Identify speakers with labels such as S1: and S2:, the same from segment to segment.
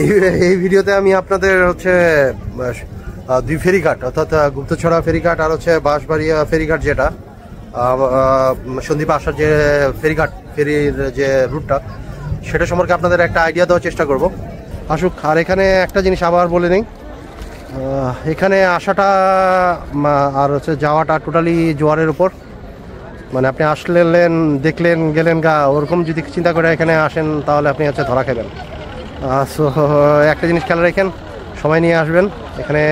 S1: এই ভিডিওতে আমি আপনাদের হচ্ছে দুই ফেরিঘাট অর্থাৎ গুপ্তছড়া ফেরিঘাট আর হচ্ছে বাঁশবাড়িয়া ফেরিঘাট, যেটা সন্দ্বীপ আসার যে ফেরির যে রুটটা, সেটা সম্পর্কে আপনাদের একটা আইডিয়া দেওয়ার চেষ্টা করব। আসুক। আর এখানে একটা জিনিস আবার বলে নেই, এখানে আসাটা আর হচ্ছে যাওয়াটা টোটালি জোয়ারের উপর। মানে আপনি আসলেন, দেখলেন, গেলেন গা, ওরকম যদি চিন্তা করে এখানে আসেন তাহলে আপনি হচ্ছে ধরা খাবেন। সো একটা জিনিস খেয়াল রাখেন, সময় নিয়ে আসবেন। এখানে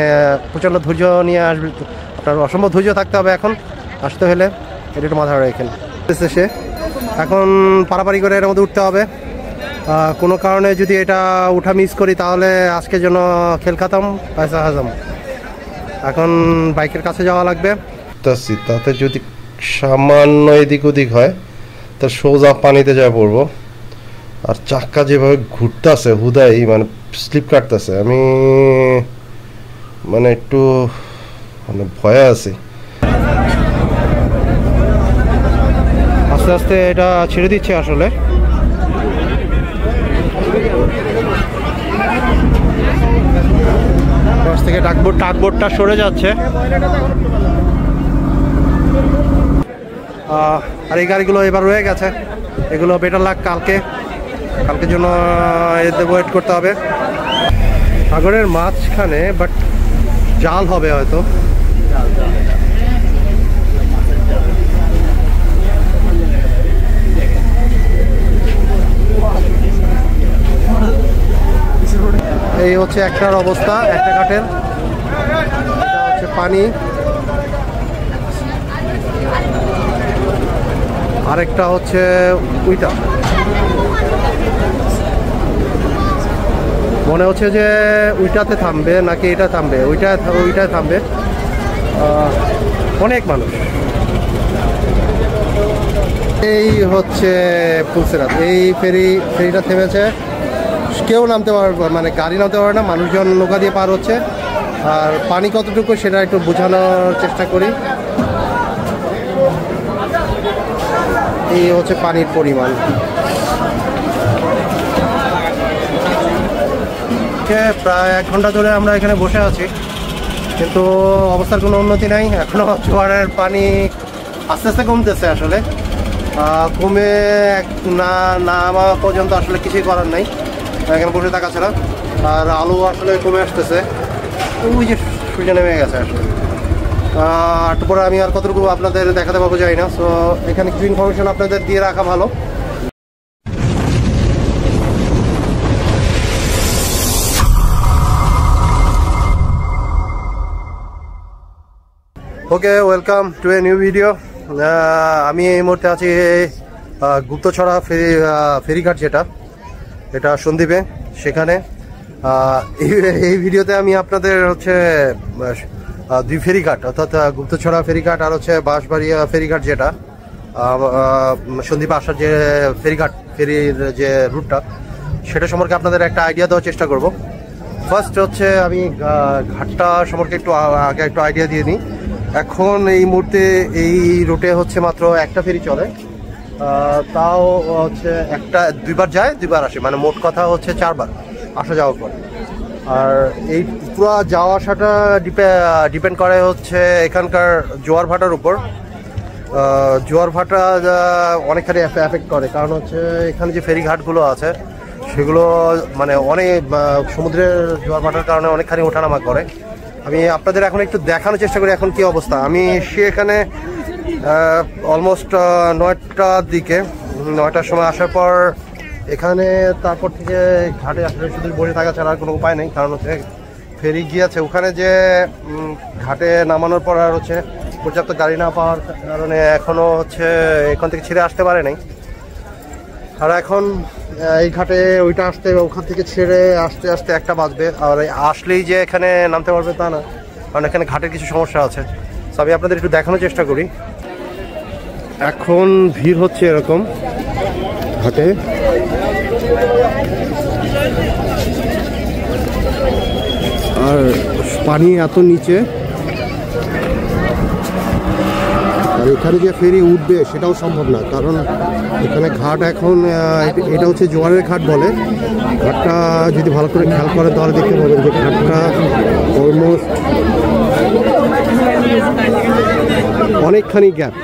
S1: প্রচণ্ড ধৈর্য নিয়ে আসবেন, আপনার অসম্ভব ধৈর্য থাকতে হবে এখন আসতে হলে। এটা একটু মাথায় রাখেন। সে এখন পারাপারি করে এর মধ্যে উঠতে হবে। কোনো কারণে যদি এটা উঠা মিস করি তাহলে আজকের জন্য খেল খাতাম, পয়সা হাজাম। এখন বাইকের কাছে যাওয়া লাগবে। তাতে যদি সামান্য এদিক ওদিক হয় তা সোজা পানিতে যা পড়বো। আর চাক্কা যেভাবে ঘুরতেছে হুদাই, মানে স্লিপ কাটতেছে, আমি মানে একটু ভয়ে আছি। আস্তে আস্তে এটা ছেড়ে দিচ্ছে আসলে। পাশ থেকে টাকবোর্ডটা সরে যাচ্ছে। আর এই গাড়িগুলো এবার রয়ে গেছে, এগুলো বেটার লাগ কালকের জন্য এতে ওয়েট করতে হবে। সাগরের মাঝখানে, বাট জাল হবে হয়তো। এই হচ্ছে একটার অবস্থা, একটা ঘাটের। এটা হচ্ছে পানি, আরেকটা হচ্ছে ওইটা। মনে হচ্ছে যে ওইটাতে থামবে নাকি এটা থামবে, ওইটায় থামবে। অনেক মানুষ। এই হচ্ছে পুলসেরাত, এই ফেরিটা থেমেছে। কেউ নামতে পারবে, মানে গাড়ি নামতে পারে না, মানুষজন নৌকা দিয়ে পার হচ্ছে। আর পানি কতটুকু সেটা একটু বোঝানোর চেষ্টা করি। এই হচ্ছে পানির পরিমাণ। প্রায় 1 ঘন্টা ধরে আমরা এখানে বসে আছি, কিন্তু অবস্থার কোনো উন্নতি নাই। এখনো জোয়ারের পানি আস্তে আস্তে কমতেছে। আসলে কমে নামা পর্যন্ত আসলে কিছুই করার নাই, এখানে বসে থাকা ছাড়া। আর আলো আসলে কমে আসতেছে, ওই যে সূর্য নেমে গেছে আসলে। তারপরে আমি আর কতটুকু আপনাদের দেখাতে পারবো যাই না। সো এখানে কিছু ইনফরমেশন আপনাদের দিয়ে রাখা ভালো। Okay, welcome to a new video. আমি এই মুহূর্তে আছি গুপ্তছড়া ফেরিঘাট, এটা সন্দ্বীপে। সেখানে এই ভিডিওতে আমি আপনাদের হচ্ছে দুই ফেরিঘাট অর্থাৎ গুপ্তছড়া ফেরিঘাট আর হচ্ছে বাঁশবাড়িয়া ফেরিঘাট, যেটা সন্দ্বীপ আসার যে ফেরির যে রুটটা, সেটা সম্পর্কে আপনাদের একটা আইডিয়া দেওয়ার চেষ্টা করব। ফার্স্ট হচ্ছে আমি ঘাটটা সম্পর্কে আগে একটু আইডিয়া দিয়ে নিই। এখন এই মুহূর্তে এই রুটে হচ্ছে মাত্র একটা ফেরি চলে, তাও হচ্ছে দুইবার যায়, দুইবার আসে, মানে মোট কথা হচ্ছে 4 বার আসা যাওয়া করে। আর এই পুরো যাওয়া আসাটা ডিপেন্ড করে হচ্ছে এখানকার জোয়ার ভাটার উপর। জোয়ার ভাটা অনেকখানি এফেক্ট করে, কারণ হচ্ছে এখানে যে ফেরিঘাটগুলো আছে সেগুলো মানে অনেক সমুদ্রের জোয়ার ভাটার কারণে অনেকখানি ওঠানামা করে। আমি আপনাদের এখন একটু দেখানোর চেষ্টা করি এখন কি অবস্থা। আমি এখানে অলমোস্ট 9টার দিকে, 9টার সময় আসার পর এখানে তারপর থেকে ঘাটে আসলে শুধু বসে থাকা ছাড়া আর কোনো উপায় নেই, কারণ হচ্ছে ফেরি গিয়েছে ওখানে যে ঘাটে নামানোর পর আর হচ্ছে পর্যাপ্ত গাড়ি না পাওয়ার কারণে এখনও হচ্ছে এখান থেকে ছেড়ে আসতে পারে নাই। আর এখন এই ঘাটে ওইটা আসতে, ওখান থেকে ছেড়ে আসতে আসতে 1টা বাজবে। আর আসলেই যে এখানে নামতে পারবে তা না, কারণ এখানে ঘাটের কিছু সমস্যা আছে। তো আমি আপনাদের একটু দেখানোর চেষ্টা করি। এখন ভিড় হচ্ছে এরকম ঘাটে, আর পানি এত নিচে আর এখানে যে ফেরি উঠবে সেটাও সম্ভব না, কারণ এখানে ঘাট এখন এটা হচ্ছে জোয়ারের ঘাট বলে। ঘাটটা যদি ভালো করে খেয়াল করেন তাহলে দেখতে পাবেন যে ঘাটটা অলমোস্ট অনেকখানি গ্যাপ।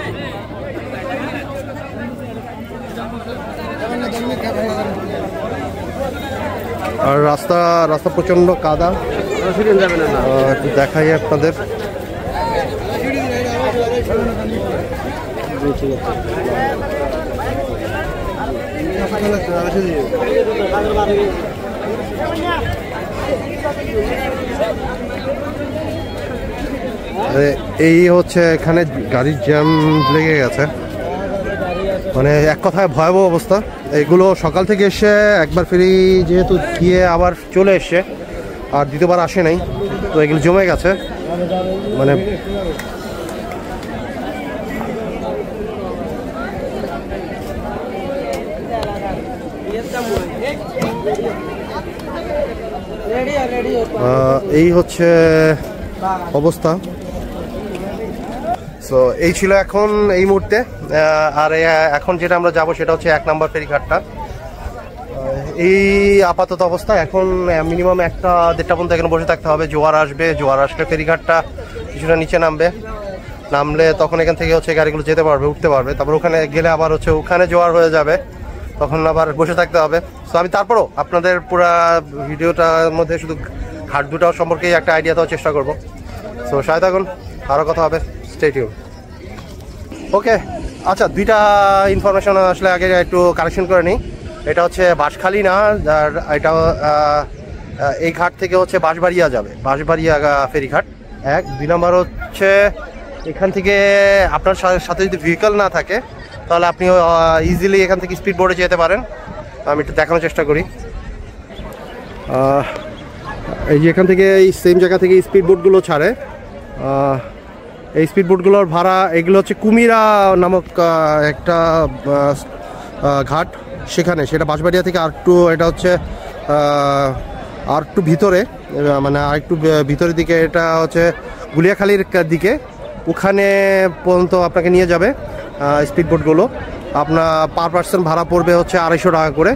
S1: আর রাস্তা প্রচন্ড কাদা, একটু দেখাই আপনাদের। এই হচ্ছে এখানে গাড়ির জ্যাম লেগে গেছে, মানে এক কথায় ভয়াবহ অবস্থা। এগুলো সকাল থেকে এসে একবার ফেরি যেহেতু গিয়ে আবার চলে এসছে, আর দ্বিতীয়বার আসে নাই, তো এগুলো জমে গেছে। মানে এই হচ্ছে অবস্থা। সো এই ছিল এখন এই মুহূর্তে। আর এখন যেটা আমরা যাব সেটা হচ্ছে 1 নম্বর ফেরিঘাটটা। এই আপাতত অবস্থা এখন মিনিমাম 1-1.5টা পর্যন্ত এখানে বসে থাকতে হবে। জোয়ার আসলে ফেরিঘাটটা কিছুটা নিচে নামলে তখন এখান থেকে হচ্ছে গাড়িগুলো যেতে পারবে, উঠতে পারবে। তারপর ওখানে গেলে আবার হচ্ছে ওখানে জোয়ার হয়ে যাবে, তখন আবার বসে থাকতে হবে। সো আমি তারপরও আপনাদের পুরো ভিডিওটার মধ্যে শুধু ঘাট দুটাও সম্পর্কে একটা আইডিয়া দেওয়ার চেষ্টা করব। সো সাথে থাকুন, আরও কথা হবে, স্টে টিউন। ওকে, আচ্ছা, 2টা ইনফরমেশন আসলে আগে একটু কারেকশন করে নিই। এটা হচ্ছে বাঁশখালী না, আর এটা এই ঘাট থেকে হচ্ছে বাঁশবাড়িয়া যাবে, বাঁশবাড়িয়া ফেরিঘাট 1। 2 নম্বর হচ্ছে এখান থেকে আপনার সাথে যদি ভেহিকল না থাকে তাহলে আপনি ইজিলি এখান থেকে স্পিড বোটে যেতে পারেন। আমি একটু দেখানোর চেষ্টা করি। এই যে এখান থেকে এই সেম জায়গা থেকে স্পিড বোটগুলো ছাড়ে। এই স্পিড বোটগুলোর ভাড়া, এগুলো হচ্ছে কুমিরা নামক একটা ঘাট, সেটা বাঁশবাড়িয়া থেকে এটা হচ্ছে আর একটু ভিতরে, মানে আর একটু ভিতরের দিকে, এটা হচ্ছে গুলিয়াখালীর দিকে, ওখানে পর্যন্ত আপনাকে নিয়ে যাবে স্পিড বোটগুলো। আপনার পার পার্সন ভাড়া পড়বে হচ্ছে 250 টাকা করে।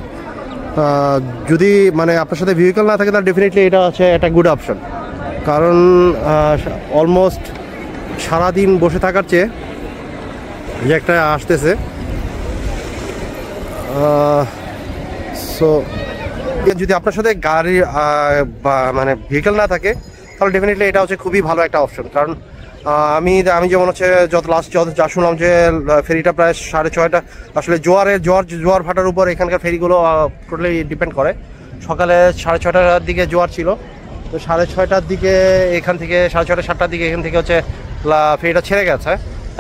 S1: যদি মানে আপনার সাথে ভেহিকল না থাকে তাহলে ডেফিনেটলি এটা হচ্ছে একটা গুড অপশন, কারণ অলমোস্ট সারাদিন বসে থাকার চেয়ে যে একটা আসতেছে। সো যদি আপনার সাথে গাড়ি মানে ভেহিকল না থাকে তাহলে ডেফিনেটলি এটা হচ্ছে খুবই ভালো একটা অপশন। কারণ আমি যেমন হচ্ছে যা শুনলাম যে ফেরিটা প্রায় 6:30টা, আসলে জোয়ার ভাটার উপর এখানকার ফেরিগুলো টোটালি ডিপেন্ড করে। সকালে 6:30টার দিকে জোয়ার ছিল, তো 6:30টার দিকে এখান থেকে 6:30-7টার দিকে এখান থেকে হচ্ছে ফেরিটা ছেড়ে গেছে।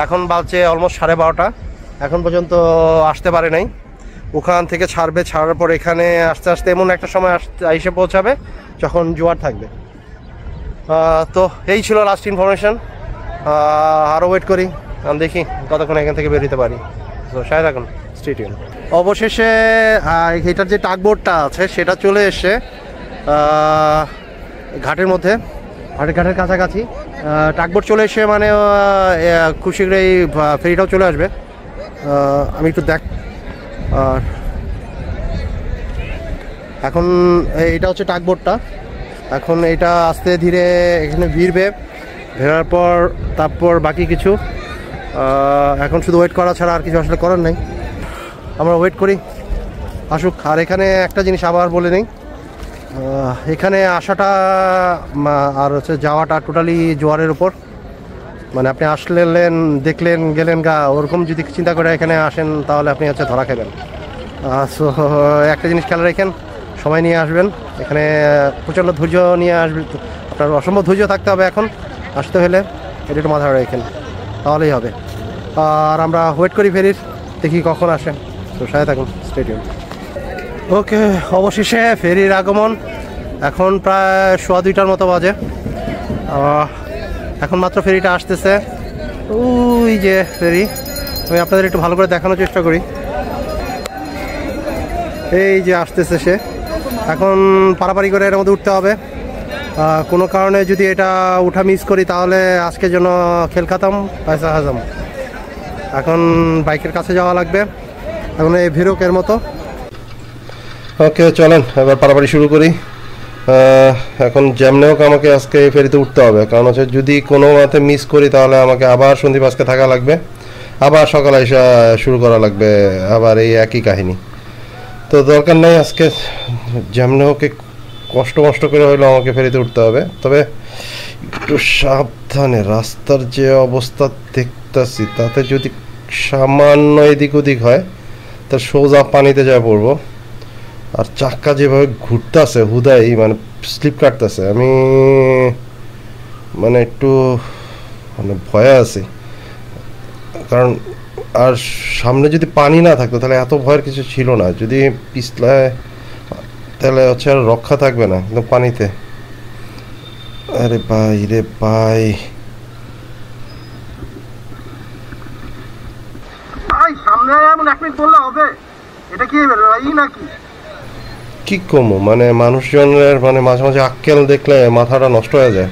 S1: এখন বাজছে অলমোস্ট 12:30, এখন পর্যন্ত আসতে পারে নাই। ওখান থেকে ছাড়ার পর এখানে আস্তে আস্তে এমন একটা সময় এসে পৌঁছাবে যখন জোয়ার থাকবে। তো এই ছিল লাস্ট ইনফরমেশন। আরও ওয়েট করি, আমি দেখি কতক্ষণ এখান থেকে বেরোতে পারি। তো সাথে থাকুন, স্টে টিউন। অবশেষে এটার যে টাগবোটটা আছে সেটা চলে এসে ঘাটের মধ্যে, ঘাটের কাছাকাছি টাগবোট চলে এসে, মানে খুব শীঘ্রই ফেরিটাও চলে আসবে। আমি একটু আর এখন এটা হচ্ছে টাগবোটটা। এখন এটা আস্তে ধীরে এখানে ভেড়ার পর তারপর বাকি কিছু এখন শুধু ওয়েট করা ছাড়া আর কিছু আসলে করার নেই। আমরা ওয়েট করি আসুক। আর এখানে একটা জিনিস আবার বলে নেই, এখানে আসাটা আর হচ্ছে যাওয়াটা টোটালি জোয়ারের উপর। মানে আপনি আসলেন, দেখলেন, গেলেন ওরকম যদি চিন্তা করে এখানে আসেন তাহলে আপনি হচ্ছে ধরা খাবেন। সো একটা জিনিস খেয়াল রাখেন, সময় নিয়ে আসবেন। এখানে প্রচণ্ড ধৈর্য নিয়ে আসবেন, আপনার অসম্ভব ধৈর্য থাকতে হবে এখন আসতে হলে। এটা একটু মাথায় রাখেন, তাহলেই হবে। আর আমরা ওয়েট করি ফেরির, দেখি কখন আসে। তো সাথে থাকুন, স্টে টিউন। ওকে, অবশেষে ফেরির আগমন। এখন প্রায় 2:15টার মতো বাজে। এখন মাত্র ফেরিটা আসতেছে। ওই যে ফেরি, আমি আপনাদের একটু ভালো করে দেখানোর চেষ্টা করি। এই যে আসতেছে সে। এখন পারাপারি করে এর মধ্যে উঠতে হবে। কোনো কারণে যদি এটা উঠা মিস করি তাহলে আজকের জন্য খেল খাতাম, পয়সা হাজাম। এখন বাইকের কাছে যাওয়া লাগবে, এখন এই ভিরকের মতো। ওকে চলেন এবার পারাপারি শুরু করি। এখন যেমনি হোক আমাকে আজকে ফেরিতে উঠতে হবে, কারণ হচ্ছে যদি কোনো মতে মিস করি তাহলে আমাকে আবার সন্দীপ আজকে থাকা লাগবে, আবার সকালে এসে শুরু করা লাগবে, আবার এই একই কাহিনী। তো দরকার নেই, আজকে যেমনি হোক কষ্ট করে হইলেও আমাকে ফেরিতে উঠতে হবে। তবে একটু সাবধানে, রাস্তার যে অবস্থা দেখতেছি তাতে যদি সামান্য এদিক ওদিক হয় তা সোজা পানিতে যায় পড়বো। আর চাক্কা যেভাবে ঘুরতেছে হুদাই, মানে স্লিপ কাটতেছে, আমি মানে একটু মানে ভয়ে আছি। কারণ আর সামনে যদি পানি না থাকতো তাহলে এত ভয়ের কিছু ছিল না, যদি পিছলায় তাহলে হচ্ছে আর রক্ষা থাকবে না কিন্তু পানিতে। আরে ভাই রে ভাই,
S2: সামনে এমন 1 মিনিট বললে হবে? এটা কি নাকি
S1: কি কমো, মানে মানুষজনের মানে মাঝে মাঝে আক্কেল দেখলে মাথাটা নষ্ট হয়ে যায়।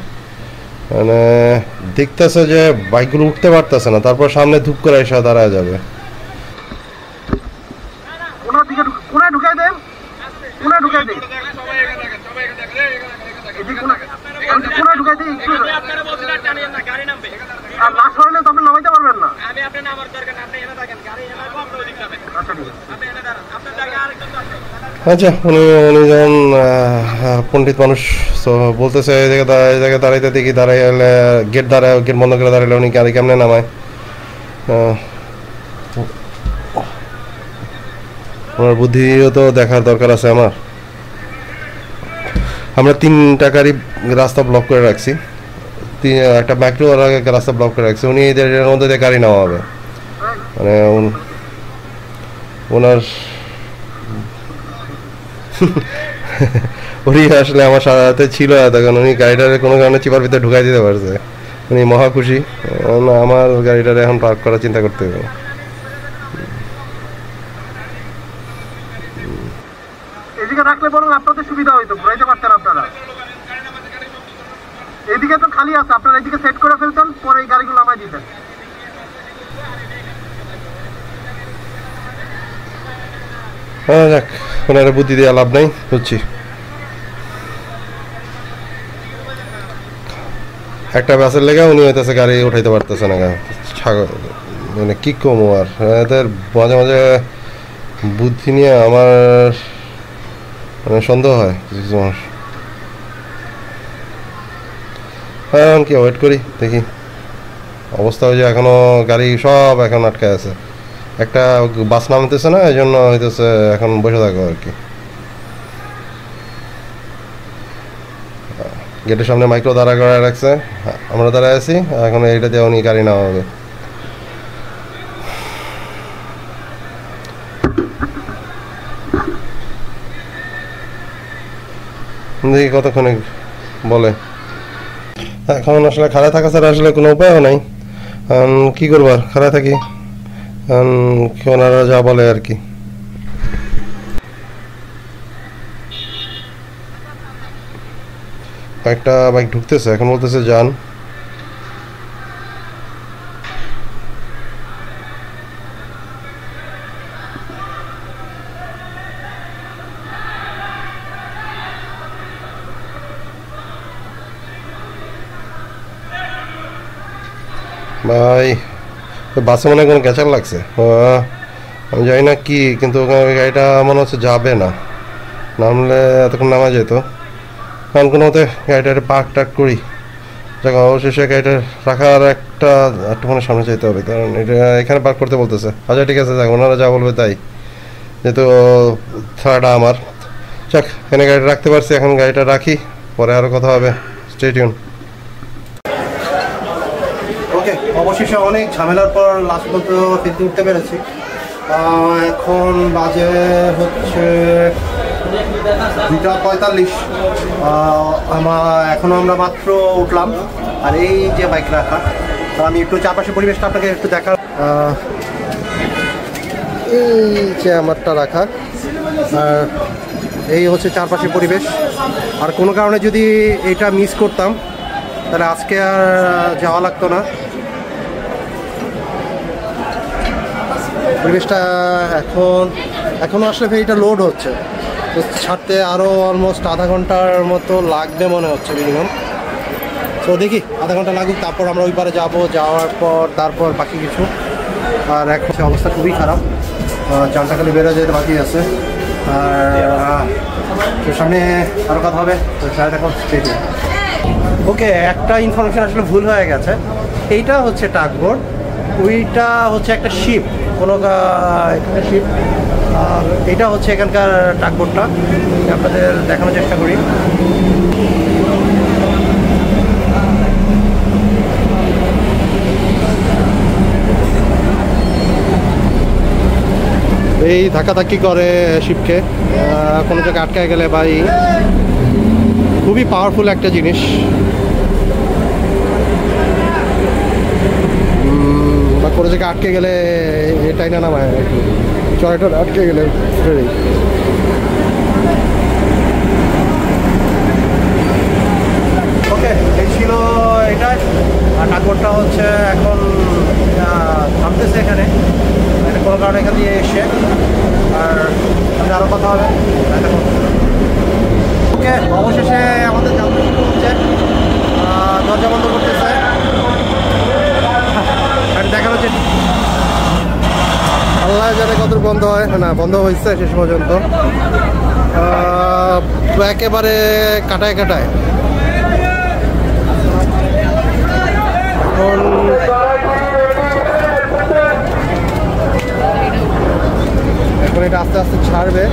S1: মানে দেখতেছে যে বাইকগুলো উঠতে পারতেছে না, তারপর সামনে ধূপ করে এসে দাঁড়ায় যাবে। আচ্ছা, উনি যখন পণ্ডিত মানুষ তো বলতেছে এই জায়গায় দাঁড়াইতে দেখি, দাঁড়াইলে গেট বন্ধ করে দাঁড়াইলে উনি গাড়ি কেমনে নামায়। ওনার বুদ্ধিও তো দেখার দরকার আছে আমার। আমরা 3টা গাড়ি রাস্তা ব্লক করে রাখছি, একটা ম্যাক্রো রাস্তা ব্লক করে রাখছি, উনি এদের মধ্যে দিয়ে গাড়ি নেওয়া হবে। মানে ওনার উনি আসলে আমার সাথে ছিল তখন, উনি গাড়িটারে কোনো কারণে চিপার ভিতরে ঢুকাই দিতে পারছে, উনি মহা খুশি। আমার গাড়িটারে এখন পার্ক করার চিন্তা করতে হবে।
S2: এদিকে রাখলে বরং আপনাদের সুবিধা হইতো, ঘুরাইতে পারতেন আপনারা। এদিকে তো খালি আছে, আপনারা এদিকে সেট করে ফেলতেন, পরে এই গাড়িগুলো নামাই দিতেন।
S1: হ্যাঁ যাক, ওনারা বুদ্ধি দিয়ে লাভ নাই, বুঝছি। একটা বাসের লেগে উনি হইতেছে গাড়ি উঠাইতে পারতেছে না, মানে কি কম। আর এদের মাঝে মাঝে বুদ্ধি নিয়ে আমার মানে সন্দেহ হয় কিছু মানুষ। হ্যাঁ কি ওয়েট করি দেখি অবস্থা হয়েছে। এখনো গাড়ি সব এখন আটকে আছে, একটা বাস নামতেছে না, এই জন্য হইতেছে এখন বসে থাকো আর কি। গেটের সামনে মাইক্রো দাঁড়া করে রাখছে, আমরা দাঁড়ায় আছি, এখন এইটা দিয়ে উনি গাড়ি নেওয়া হবে। দেখি কতক্ষণে বলে। এখন আসলে খাড়া থাকা ছাড়া আসলে কোনো উপায়ও নাই, কি করবো আর, খাড়া থাকি ওনারা যা বলে আর কি। একটা বাইক ঢুকতেছে, এখন বলতেছে যান। ভাই বাসে মনে হয় কোনো ক্যাচার লাগছে, আমি জানি না কি, কিন্তু ওখানে গাড়িটা মনে হচ্ছে যাবে না, নামলে এতক্ষণ নামা যেত। কারণ কোনো মতে গাড়িটা পার্ক টার্ক করি, জায়গা অবশেষে গাড়িটা রাখার একটুখানি সামনে চাইতে হবে, কারণ এটা এখানে পার্ক করতে বলতেছে। আচ্ছা ঠিক আছে, যাক ওনারা যা বলবে তাই, যেহেতু থার্ডটা আমার। যাক এখানে গাড়িটা রাখতে পারছি, এখন গাড়িটা রাখি, পরে আরও কথা হবে। Stay tune. ওকে, অবশেষে অনেক ঝামেলার পর লাস্ট পর্যন্ত ফিরতে উঠতে পেরেছি। এখন বাজে হচ্ছে 2:45। এখনও আমরা মাত্র উঠলাম, আর এই যে বাইক রাখা, আমি একটু চারপাশে পরিবেশটা আপনাকে একটু দেখার। এই যে আমারটা রাখা, আর এই হচ্ছে চারপাশে পরিবেশ। আর কোনো কারণে যদি এটা মিস করতাম তাহলে আজকে আর যাওয়া লাগতো না। পরিবেশটা এখনও আসলে ফেরিটা লোড হচ্ছে, তো ছাড়তে আরও অলমোস্ট আধা ঘন্টার মতো লাগবে মনে হচ্ছে মিনিমাম। তো দেখি আধা ঘন্টা লাগুক, তারপর আমরা ওই পারে যাবো, যাওয়ার পর তারপর বাকি কিছু। আর এখন অবস্থা খুবই খারাপ, জানটা খালি বেরো যেতে বাকি আছে। আর সামনে আরও কথা হবে, তো সাথে এখন স্টেটে। ওকে, একটা ইনফরমেশন আসলে ভুল হয়ে গেছে। এইটা হচ্ছে টাগবোট, ওইটা হচ্ছে একটা শিপ, কোনো একটা শিপ। আর এটা হচ্ছে এখানকার টাগবোটটা, আপনাদের দেখানোর চেষ্টা করি। এই ধাক্কাধাক্কি করে শিপকে, কোনো জায়গায় আটকায় গেলে বা খুবই পাওয়ারফুল একটা জিনিস। বা কোনো জায়গায় আটকে গেলে এটাই না নামায়, চড়াটা আটকে গেলে। ওকে, এই ছিল এটাই। আর টাগবোটটা হচ্ছে এখন থামতেছে এখানে, কোনো কারণে এখান দিয়ে এসে। আর আরও কথা হবে। ওকে, অবশেষে আমাদের যাত্রা শুরু হচ্ছে। দরজা বন্ধ করতেছে, দেখানো হচ্ছে। আল্লাহ জানে কত বন্ধ হয় না, বন্ধ হয়েছে শেষ পর্যন্ত, একেবারে কাটায় কাটায়। এখন এটা আস্তে আস্তে ছাড়বে।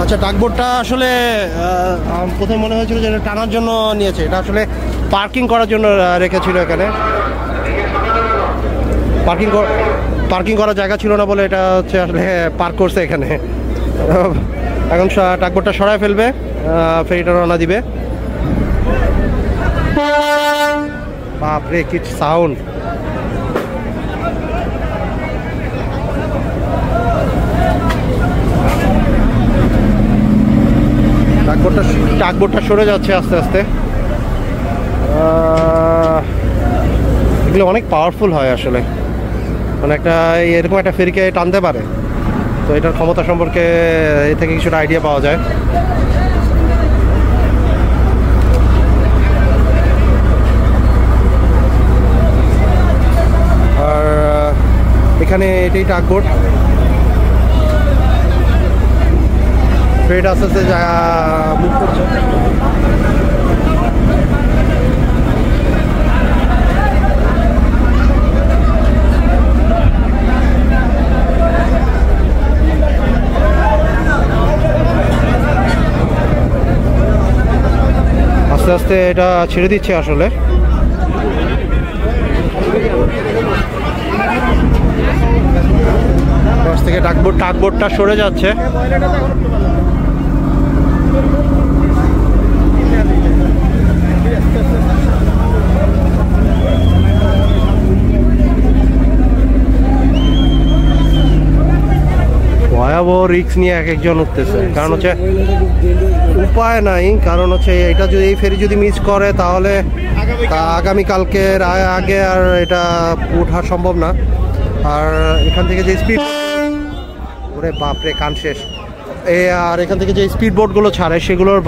S1: আচ্ছা, টাগবোটটা আসলে প্রথমে মনে হয়েছিল যে এটা টানার জন্য নিয়েছে, এটা আসলে পার্কিং করার জন্য রেখেছিল এখানে। পার্কিং করার জায়গা ছিল না বলে এটা হচ্ছে আসলে পার্ক করছে এখানে। এখন টাগবোটটা সরায় ফেলবে, ফেরিটা রওনা দিবে। বাপরে কি সাউন্ড! টাগবোটটা সরে যাচ্ছে আস্তে আস্তে। এগুলো অনেক পাওয়ারফুল হয় আসলে, মানে একটা এরকম একটা ফেরিকে টানতে পারে, তো এটার ক্ষমতা সম্পর্কে এ থেকে কিছুটা আইডিয়া পাওয়া যায়। আর এখানে এটাই টাগবোট, ফেরিটা আস্তে আস্তে মুভ করছে। আস্তে আস্তে এটা ছেড়ে দিচ্ছে আসলে। পাশ থেকে টাগবোটটা সরে যাচ্ছে। ভয়াবহ রিস্ক নিয়ে এক একজন উঠতেছে, কারণ হচ্ছে উপায় নাই। কারণ হচ্ছে এটা যদি এই ফেরি যদি মিস করে তাহলে আগামীকালকের আগে আর এটা ওঠা সম্ভব না। আর এখান থেকে যে স্পিড, ওরে বাপরে কান শেষ। আর এখান থেকে যে স্পিড বোটগুলো ছাড়ে সেগুলোর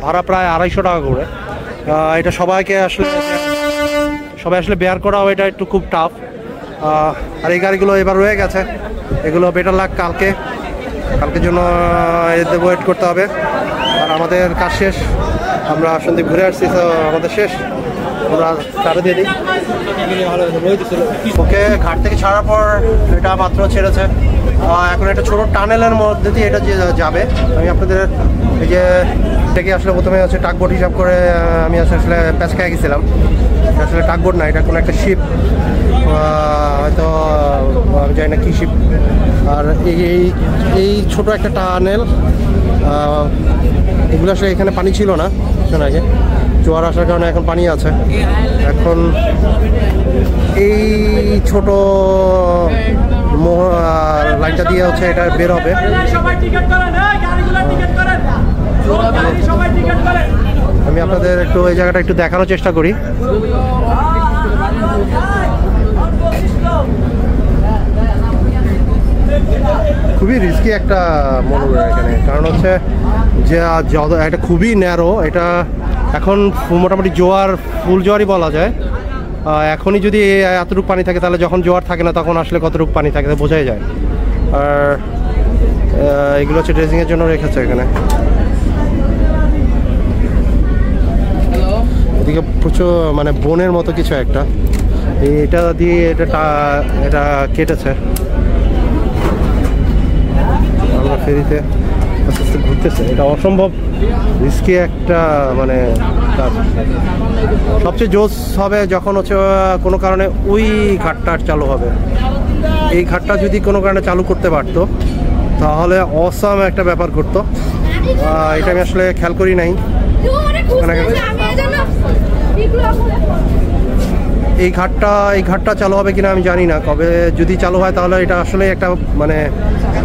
S1: ভাড়া প্রায় 250 টাকা করে। এটা সবাই আসলে বেয়ার করাও এটা একটু খুব টাফ। আর এই গাড়িগুলো এবার রয়ে গেছে, এগুলো বেটার লাগ কালকের জন্য এতে ওয়েট করতে হবে। আর আমাদের কাজ শেষ, আমরা সন্দীপ ঘুরে আসছি, তো আমাদের শেষ, আমরা চাটা দিয়ে দিই। ওকে, ঘাট থেকে ছাড়ার পর এটা মাত্র ছেড়েছে। এখন একটা ছোটো টানেলের মধ্যে দিয়ে এটা যাবে। আমি আপনাদের এই যে এটাকে আসলে প্রথমে হচ্ছে টাগবোট হিসাব করে আমি আসলে প্যাচ খেয়ে গেছিলাম। আসলে টাগবোট না, এটা কোনো একটা শিপ, হয়তো আমি জানি না কী শিপ। আর এই ছোট একটা টানেল, এগুলো আসলে এখানে পানি ছিল না কিছুক্ষণ আগে, জোয়ার আসার কারণে এখন পানি আছে। এখন এই ছোট লাইনটা দিয়ে হচ্ছে এটা বের হবে। আমি আপনাদের একটু এই জায়গাটা একটু দেখানোর চেষ্টা করি। খুবই রিস্কি একটা মনোর এখানে, কারণ হচ্ছে যে এটা খুবই ন্যারো, এটা এখন মোটামুটি জোয়ার ফুল জোয়ারই বলা যায়। এখনই যদি এতটুকু পানি থাকে তাহলে যখন জোয়ার থাকে না তখন আসলে কতটুকু পানি থাকে বোঝাই যায়। আর এগুলো হচ্ছে ড্রেসিংয়ের জন্য রেখেছে এখানে। এদিকে প্রচুর মানে বনের মতো কিছু একটা, এটা দিয়ে এটা কেটেছে। আমরা ফেরিতে আস্তে আস্তে ঘুরতেছে, এটা অসম্ভব রিস্কি একটা মানে কাজ। সবচেয়ে জোস হবে যখন হচ্ছে কোনো কারণে ওই ঘাটটা চালু হবে। এই ঘাটটা যদি কোনো কারণে চালু করতে পারতো তাহলে অসাম একটা ব্যাপার করতো। এটা আমি আসলে খেয়াল করি নাই। এই ঘাটটা চালু হবে কিনা আমি জানি না, কবে যদি চালু হয় তাহলে এটা আসলে একটা মানে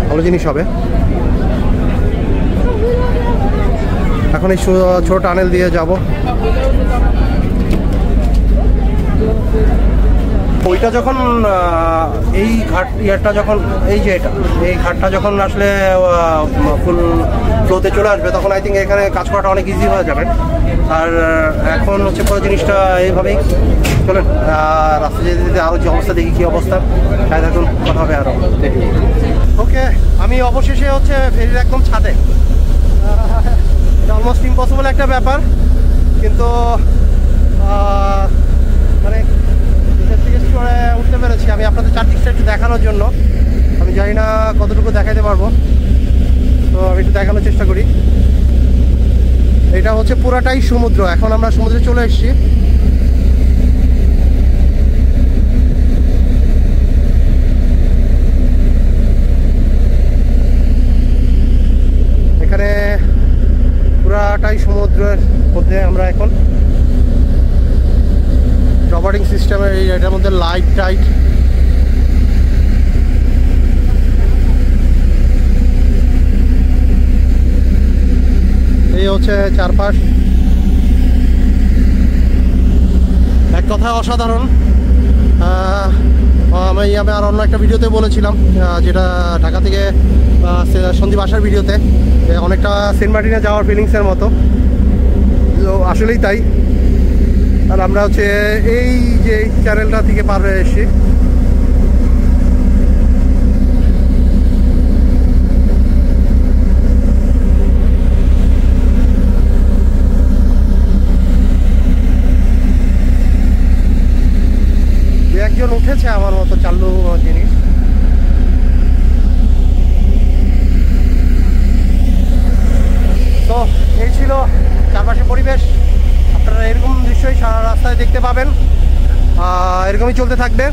S1: ভালো জিনিস হবে। এখন এই ছোট টানেল দিয়ে যাব। ওইটা যখন এই ঘাটটা যখন এই ঘাটটা যখন আসলে ফুল ফ্লোতে চলে আসবে তখন আই থিঙ্ক এখানে কাজ করাটা অনেক ইজি হয়ে যাবে। আর এখন হচ্ছে পুরো জিনিসটা এইভাবেই চলেন রাস্তা যেতে যেতে আরও যে অবস্থা দেখি কী অবস্থা, তাই এখন কথা হবে আরও। ওকে, আমি অবশেষে হচ্ছে ফেরির একদম ছাদে। অলমোস্ট ইম্পসিবল একটা ব্যাপার, কিন্তু মানে করে উঠতে পেরেছি। আমি আপনাদের চারদিকটা একটু দেখানোর জন্য, আমি জানি না কতটুকু দেখাইতে পারবো, তো আমি একটু দেখানোর চেষ্টা করি। এটা হচ্ছে পুরাটাই সমুদ্র, এখন আমরা সমুদ্রে চলে এসেছি। এখানে পুরাটাই সমুদ্রের মধ্যে আমরা এখন। ট্রবারিং সিস্টেমের এটার মধ্যে লাইট টাইট, এই হচ্ছে চারপাশ। এক কথায় অসাধারণ। আমি আর অন্য একটা ভিডিওতে বলেছিলাম, যেটা ঢাকা থেকে সন্দীপ আসার ভিডিওতে, অনেকটা সেন্ট মার্টিনে যাওয়ার ফিলিংসের মতো। তো আসলেই তাই। আর আমরা হচ্ছে এই যে চ্যানেলটা থেকে পার হয়ে এসেছি। একজন উঠেছে আমার মতো চালু জিনিস। তো এই ছিল চারপাশে পরিবেশ। আপনারা এরকম দৃশ্যই সারা রাস্তায় দেখতে পাবেন, এরকমই চলতে থাকবে।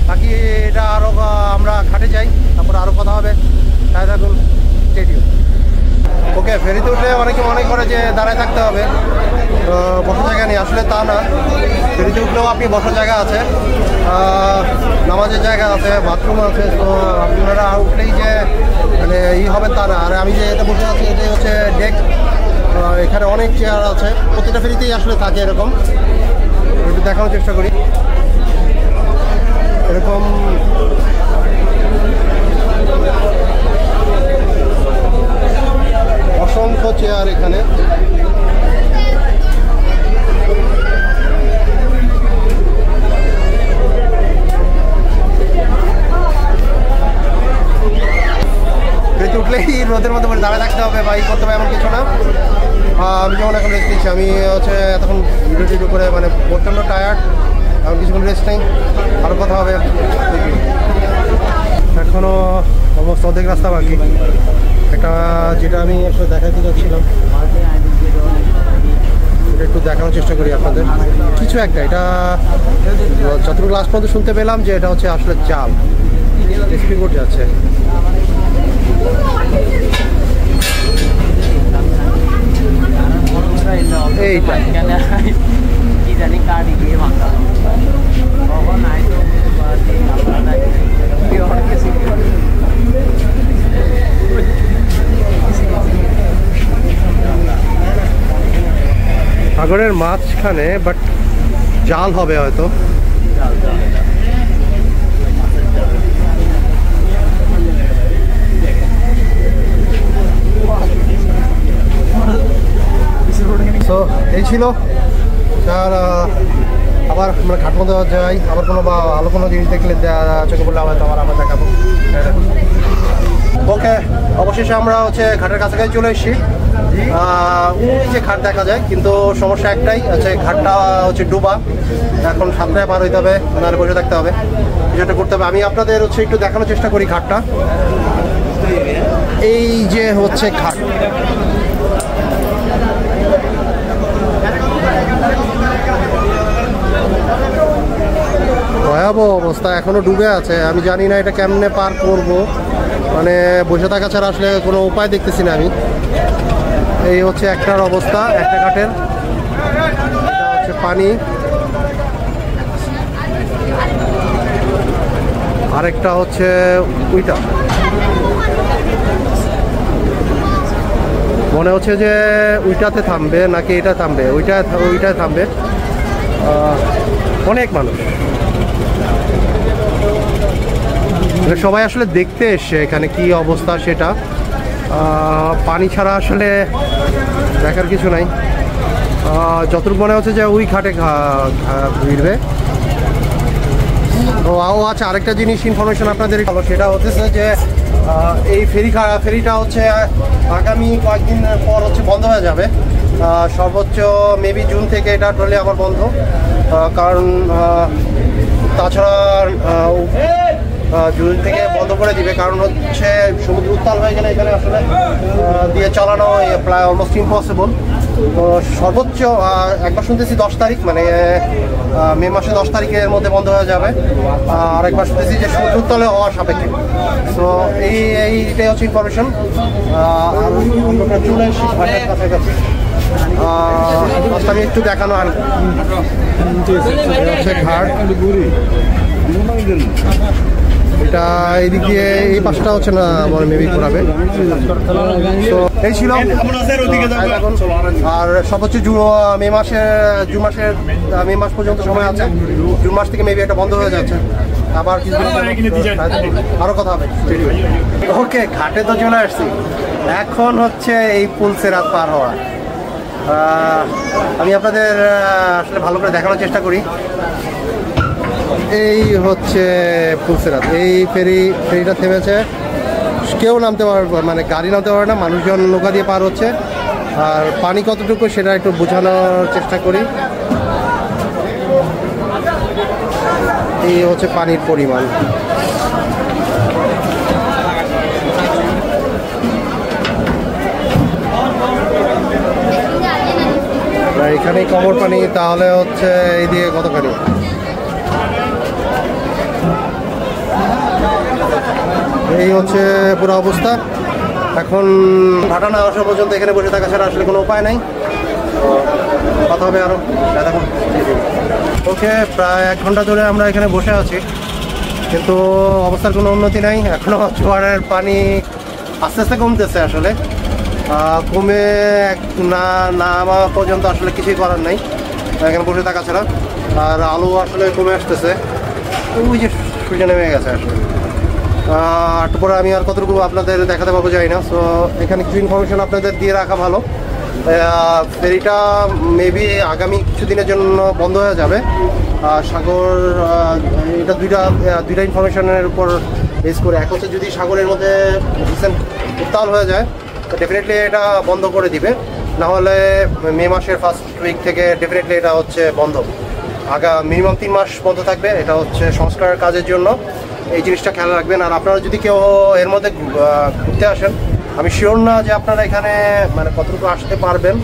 S1: বাকি এটা আরও আমরা ঘাটে যাই, তারপর আরও কথা হবে। তাই থাকুন, স্টেডিও। ওকে, ফেরিতে উঠলে অনেকে মনে করে যে দাঁড়ায় থাকতে হবে, বসার জায়গা নেই। আসলে তা না, ফেরিতে উঠলেও আপনি বসার জায়গা আছে, নামাজের জায়গা আছে, বাথরুম আছে। তো আপনারা উঠলেই যে মানে হবে তা না। আর আমি যে এটা বসে আছি এটাই হচ্ছে ডেক। এখানে অনেক চেয়ার আছে, প্রতিটা ফেরিতেই আসলে থাকে এরকম। একটু দেখানোর চেষ্টা করি। এরকম অসংখ্য চেয়ার এখানে। উঠলেই রোদের মধ্যে দাঁড়ায় থাকতে হবে বা ই করতে হবে এমন কিছু না। আমি যেমন এখন রেস্ট নিচ্ছি, আমি হচ্ছে এতক্ষণ ভিডিও করে মানে প্রচণ্ড টায়ার্ড, এখন কিছুক্ষণ রেস্ট নেই, আরও কথা হবে। এখনও অলমোস্ট অর্ধেক রাস্তা বাকি। একটা যেটা আমি আসলে দেখাতে যাচ্ছিলাম এটা একটু দেখানোর চেষ্টা করি আপনাদের। কিছু একটা, এটা যতটুকু লাস্ট পর্যন্ত শুনতে পেলাম যে এটা হচ্ছে আসলে জাল স্পিড বোট যাচ্ছে। এইটা কি জানি কাটি দিয়ে ভাঙা সাগরের মাঝখানে, বাট জাল হবে হয়তো। তো এই ছিল। আর আবার আমরা ঘাট মধ্যে যাই, আবার কোনো ভালো কোনো জিনিস দেখলে চোখে বললে আবার আবার দেখাবো। ওকে, অবশেষে আমরা হচ্ছে ঘাটের কাছাকাছি চলে এসেছি। যে ঘাট দেখা যায়, কিন্তু সমস্যা একটাই হচ্ছে ঘাটটা হচ্ছে ডুবা। এখন সামনে পার হইতে হবে, নাহলে বসে থাকতে হবে, যেটা করতে হবে। আমি আপনাদের হচ্ছে একটু দেখানোর চেষ্টা করি ঘাটটা। এই যে হচ্ছে ঘাট, ভয়াবহ অবস্থা, এখনো ডুবে আছে। আমি জানি না এটা কেমনে পার করব, মানে বসে থাকা ছাড়া আসলে কোনো উপায় দেখতেছি না আমি। এই হচ্ছে একটার অবস্থা, একটা ঘাটের। এটা হচ্ছে পানি, আরেকটা হচ্ছে ওইটা। মনে হচ্ছে যে ওইটাতে থামবে নাকি এটা থামবে, ওইটায় থামবে। অনেক মানুষ, সবাই আসলে দেখতে এসছে এখানে কি অবস্থা সেটা। পানি ছাড়া আসলে দেখার কিছু নাই। যতটুকু মনে হচ্ছে যে ওই ঘাটে ভিড়বে। ও আচ্ছা, আরেকটা জিনিস ইনফরমেশন আপনাদের ভালো, সেটা হচ্ছে যে এই ফেরিটা হচ্ছে আগামী কয়েকদিন পর হচ্ছে বন্ধ হয়ে যাবে। সর্বোচ্চ মেবি জুন থেকে এটা টোটালি আবার বন্ধ। কারণ তাছাড়া জুন থেকে বন্ধ করে দিবে, কারণ হচ্ছে সমুদ্র উত্তাল হয়ে গেলে এখানে আসলে দিয়ে চালানো প্রায় অলমোস্ট ইম্পসিবল। তো সর্বোচ্চ একবার শুনতেছি 10 তারিখ, মানে মে মাসে 10 তারিখের মধ্যে বন্ধ হয়ে যাবে। আর একবার শুনতেছি যে সমুদ্র উত্তালে হওয়ার সাপেক্ষে। তো এইটাই হচ্ছে ইনফরমেশন। আমরা চলে এসেছি ঘাটের কাছাকাছি। আমি একটু দেখানো আর হচ্ছে ঘাট, এটা এইদিক দিয়ে এই পাশটা হচ্ছে না বলে মেবি ঘোরাবে। তো এই ছিল। আর সর্বোচ্চ মে মাস পর্যন্ত সময় আছে। জুন মাস থেকে মেবি এটা বন্ধ হয়ে যাচ্ছে, আবার কিছুদিন আরো কথা হবে। ওকে, ঘাটে তো চলে আসছি, এখন হচ্ছে এই পুলসেরাত পার হওয়া। আমি আপনাদের আসলে ভালো করে দেখানোর চেষ্টা করি। এই হচ্ছে পুলসেরাত, এই ফেরিটা থেমেছে। কেউ নামতে পারবে, মানে গাড়ি নামতে পারে না, মানুষজন নৌকা দিয়ে পার হচ্ছে। আর পানি কতটুকু সেটা একটু বোঝানোর চেষ্টা করি। এই হচ্ছে পানির পরিমাণ। এখানেই কমর পানি, তাহলে হচ্ছে এইদিকে কতখানি। এই হচ্ছে পুরো অবস্থা। এখন ভাটা না আসা পর্যন্ত এখানে বসে থাকা ছাড়া আসলে কোনো উপায় নাই। কথা হবে আরো দেখুন। ওকে, প্রায় 1 ঘন্টা ধরে আমরা এখানে বসে আছি, কিন্তু অবস্থার কোনো উন্নতি নাই। এখনও জোয়ারের পানি আস্তে আস্তে কমতেছে, আসলে কমে নামা পর্যন্ত আসলে কিছুই করার নাই এখানে বসে থাকা ছাড়া। আর আলো আসলে কমে আসতেছে, ওই যে সূর্য নেমে গেছে আসলে। তারপরে আমি আর কতটুকু আপনাদের দেখাতে পারবো যাই না। সো এখানে কিছু ইনফরমেশন আপনাদের দিয়ে রাখা ভালো। ফেরিটা মেবি আগামী কিছুদিনের জন্য বন্ধ হয়ে যাবে। সাগর, এটা দুইটা ইনফরমেশনের উপর বেস করে। এক হচ্ছে যদি সাগরের মধ্যে রিসেন্ট উত্তাল হয়ে যায় তো ডেফিনেটলি এটা বন্ধ করে দিবে, নাহলে মে মাসের ফার্স্ট উইক থেকে ডেফিনেটলি এটা হচ্ছে বন্ধ। মিনিমাম 3 মাস বন্ধ থাকবে। এটা হচ্ছে সংস্কারের কাজের জন্য, এই জিনিসটা খেয়াল রাখবেন। আর আপনারা যদি কেউ এর মধ্যে ঘুরতে আসেন, আমি শিওর না যে আপনারা এখানে মানে কতটুকু আসতে পারবেন,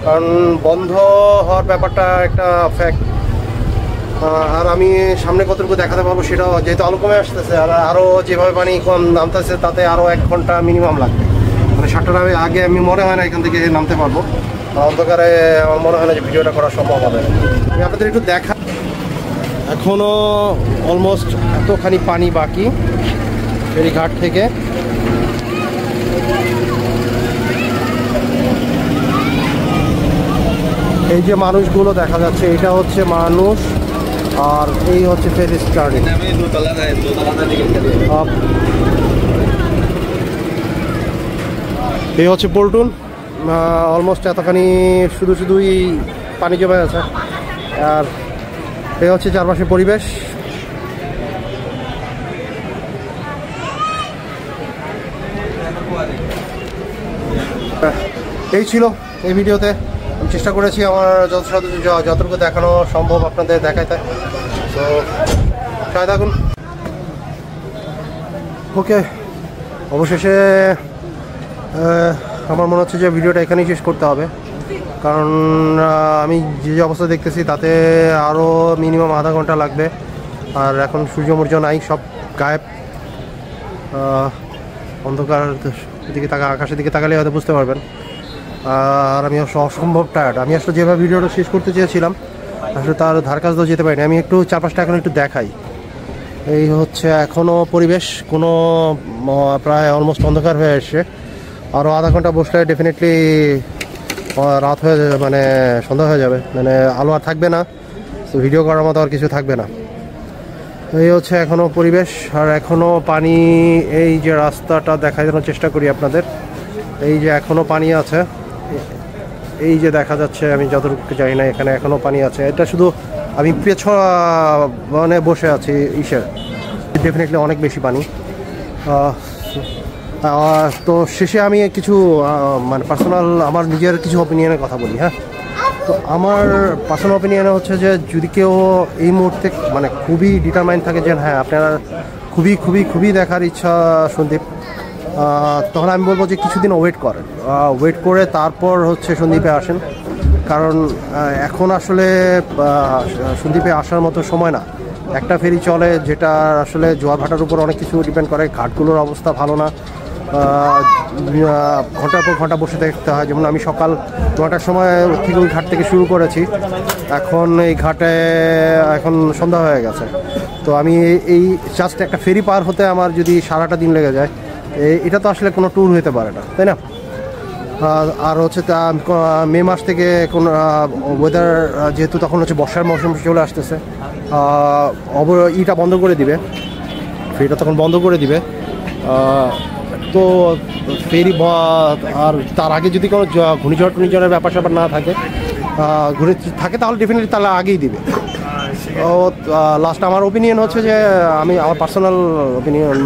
S1: কারণ বন্ধ হওয়ার ব্যাপারটা একটা ফ্যাক্ট। আর আমি সামনে কতটুকু দেখাতে পারবো সেটাও, যেহেতু আলো কমে আসতেছে আর আরও যেভাবে পানি কম নামতেছে, তাতে আরও 1 ঘন্টা মিনিমাম লাগবে। মানে 7টার আগে আমি মনে হয় না এখান থেকে নামতে পারবো। অন্ধকারে আমার মনে হয় না যে ভিডিওটা করা সম্ভব হবে। আমি আপনাদের একটু দেখা, এখনও অলমোস্ট এতখানি পানি বাকি ফেরিঘাট থেকে। এই যে মানুষগুলো দেখা যাচ্ছে, এটা হচ্ছে মানুষ, আর এই হচ্ছে ফেরি স্টার্টিং। এই হচ্ছে পল্টুন, অলমোস্ট এতখানি শুধুই পানি জমে আছে। আর এই হচ্ছে চারপাশের পরিবেশ। এই ছিল এই ভিডিওতে। আমি চেষ্টা করেছি আমার যতটুকু দেখানো সম্ভব আপনাদের দেখাইতে। তো সাথে থাকুন। ওকে, অবশেষে আমার মনে হচ্ছে যে ভিডিওটা এখানেই শেষ করতে হবে, কারণ আমি যে অবস্থা দেখতেছি তাতে আরও মিনিমাম আধা ঘন্টা লাগবে। আর এখন সূর্যমূর্য নাই, সব গায়েব, অন্ধকার দিকে আকাশের দিকে তাকালে হয়তো বুঝতে পারবেন। আর আমি অসম্ভব টায়ার্ড। আমি আসলে যেভাবে ভিডিওটা শেষ করতে চেয়েছিলাম আসলে তার ধার কাছ দিয়েও যেতে পারিনি। আমি একটু চারপাশটা এখন একটু দেখাই। এই হচ্ছে এখনও পরিবেশ, কোনো প্রায় অলমোস্ট অন্ধকার হয়ে আসছে। আরও আধা ঘন্টা বসলে ডেফিনেটলি রাত হয়ে যাবে, মানে সন্ধ্যা হয়ে যাবে, মানে আলো আর থাকবে না, তো ভিডিও করার মতো আর কিছু থাকবে না। এই হচ্ছে এখনও পরিবেশ, আর এখনও পানি। এই যে রাস্তাটা দেখানোর চেষ্টা করি আপনাদের, এই যে এখনও পানি আছে, এই যে দেখা যাচ্ছে, আমি যতটুকু জানি না, এখানে এখনও পানি আছে। এটা শুধু আমি মানে বসে আছি, ডেফিনেটলি অনেক বেশি পানি। তো শেষে আমি কিছু মানে পার্সোনাল আমার নিজের কিছু অপিনিয়নের কথা বলি। হ্যাঁ, তো আমার পার্সোনাল অপিনিয়নে হচ্ছে যে যদি কেউ এই মুহূর্তে মানে খুবই ডিটারমাইন্ড থাকে যে হ্যাঁ আপনার খুবই খুবই খুবই দেখার ইচ্ছা সন্দীপ, তখন আমি বলবো যে কিছুদিন ওয়েট করেন, ওয়েট করে তারপর হচ্ছে সন্দীপে আসেন। কারণ এখন আসলে সন্দীপে আসার মতো সময় না। একটা ফেরি চলে যেটা আসলে জোয়ার ভাটার উপর অনেক কিছু ডিপেন্ড করে। ঘাটগুলোর অবস্থা ভালো না, ঘন্টার পর ঘন্টা বসে থাকতে হয়। যেমন আমি সকাল 9টার সময় ঠিক ওই ঘাট থেকে শুরু করেছি, এখন এই ঘাটে এখন সন্ধ্যা হয়ে গেছে। তো আমি এই জাস্ট একটা ফেরি পার হতে আমার যদি সারাটা দিন লেগে যায়, এটা তো আসলে কোনো ট্যুর হতে পারে না, তাই না? আর হচ্ছে মে মাস থেকে কোন ওয়েদার, যেহেতু তখন হচ্ছে বর্ষার মৌসুম চলে আসতেছে, ইটা বন্ধ করে দিবে, ফেরিটা তখন বন্ধ করে দিবে। তো ফেরি আর তার আগে যদি কোনো ঘূর্ণিঝড়ের ব্যাপার স্যাপার না থাকে, থাকে তাহলে ডেফিনেটলি তাহলে আগেই দিবে। লাস্ট আমার ওপিনিয়ন হচ্ছে যে আমার পার্সোনাল ওপিনিয়ন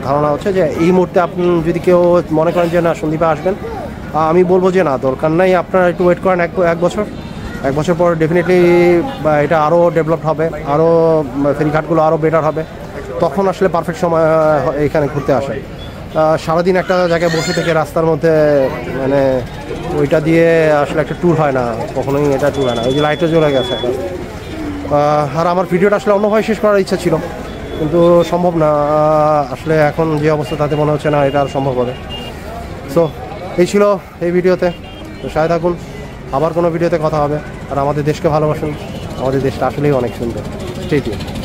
S1: ধারণা হচ্ছে যে এই মুহূর্তে আপনি যদি কেউ মনে করেন যে না সন্দীপে আসবেন, আমি বলবো যে না, দরকার নাই, আপনারা একটু ওয়েট করেন এক বছর পর ডেফিনেটলি এটা আরও ডেভেলপ হবে, আরও ফেরিঘাটগুলো আরও বেটার হবে, তখন আসলে পারফেক্ট সময় এখানে ঘুরতে আসে। সারাদিন একটা জায়গায় বসে থেকে রাস্তার মধ্যে মানে ওইটা দিয়ে আসলে একটা ট্যুর হয় না, কখনোই এটা ট্যুর হয় না। ওই যে লাইটও চলে গেছে। আর আমার ভিডিওটা আসলে অন্যভাবে শেষ করার ইচ্ছা ছিল, কিন্তু সম্ভব না আসলে। এখন যে অবস্থা তাতে মনে হচ্ছে না এটা আর সম্ভব হবে। সো এই ছিল এই ভিডিওতে। তো সাথে থাকুন, আবার কোনো ভিডিওতে কথা হবে। আর আমাদের দেশকে ভালোবাসুন, আমাদের দেশটা আসলেই অনেক সুন্দর। Stay tuned.